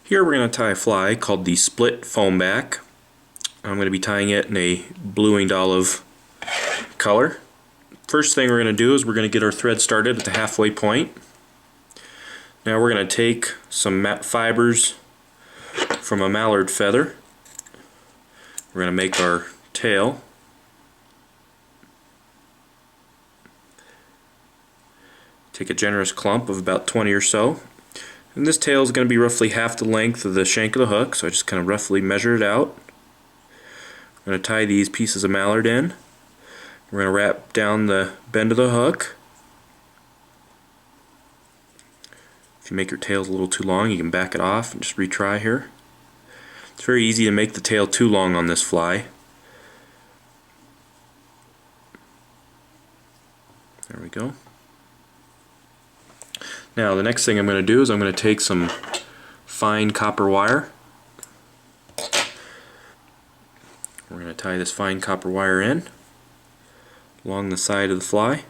Here we're going to tie a fly called the split foam back. I'm going to be tying it in a blue and olive color. First thing we're going to do is we're going to get our thread started at the halfway point. Now we're going to take some fibers from a mallard feather. We're going to make our tail. Take a generous clump of about 20 or so. And this tail is going to be roughly half the length of the shank of the hook, so I just kind of roughly measure it out. I'm going to tie these pieces of mallard in. We're going to wrap down the bend of the hook. If you make your tails a little too long, you can back it off and just retry here. It's very easy to make the tail too long on this fly. There we go. Now the next thing I'm going to do is I'm going to take some fine copper wire. We're going to tie this fine copper wire in along the side of the fly.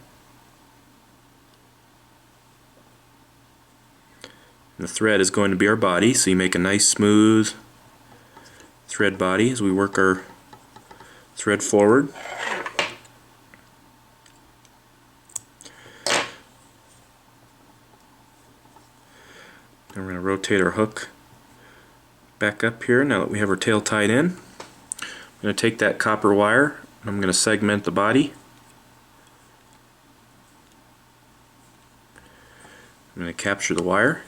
And the thread is going to be our body, so you make a nice smooth thread body as we work our thread forward. And we're going to rotate our hook back up here now that we have our tail tied in. I'm going to take that copper wire and I'm going to segment the body. I'm going to capture the wire.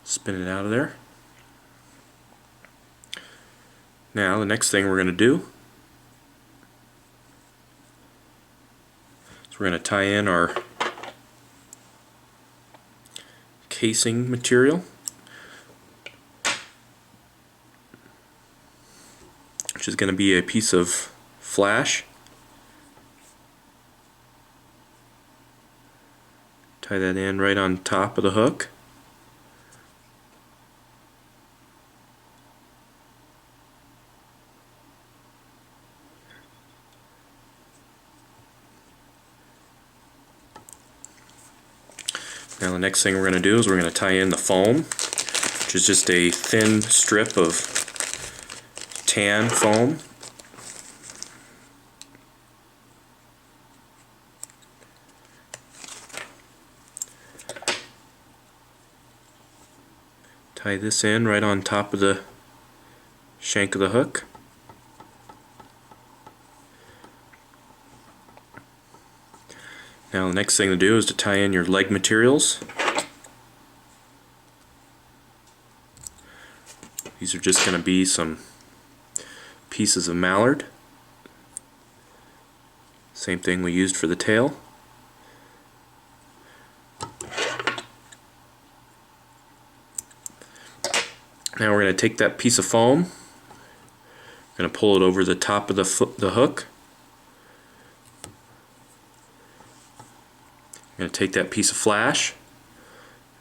Spin it out of there. Now the next thing we're going to do is we're going to tie in our casing material, which is going to be a piece of flash. Tie that in right on top of the hook. Now the next thing we're going to do is we're going to tie in the foam, which is just a thin strip of tan foam. Tie this in right on top of the shank of the hook. Now the next thing to do is to tie in your leg materials. These are just going to be some pieces of mallard. Same thing we used for the tail. Now we're going to take that piece of foam, we're going to pull it over the top of the hook. I'm going to take that piece of flash,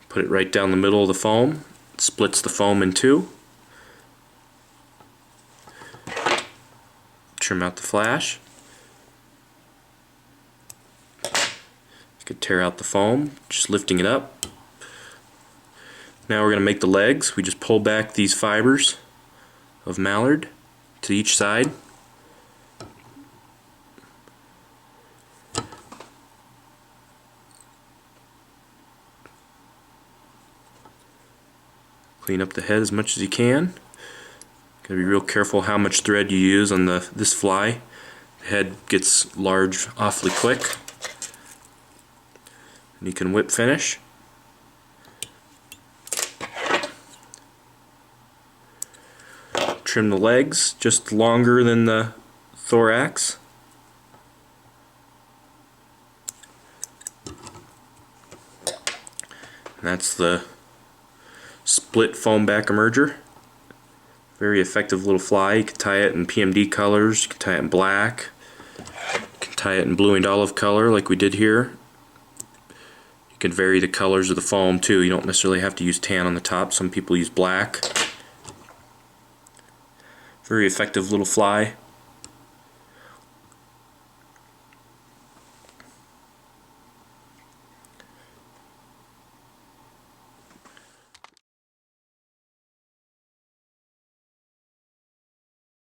put it right down the middle of the foam. It splits the foam in two. Trim out the flash. You could tear out the foam, just lifting it up. Now we're going to make the legs. We just pull back these fibers of mallard to each side. Clean up the head as much as you can. Gotta be real careful how much thread you use on this fly. The head gets large awfully quick. And you can whip finish. Trim the legs just longer than the thorax. And that's the split foam back emerger. Very effective little fly. You can tie it in PMD colors, you can tie it in black, you can tie it in blue and olive color like we did here. You can vary the colors of the foam too. You don't necessarily have to use tan on the top. Some people use black. Very effective little fly.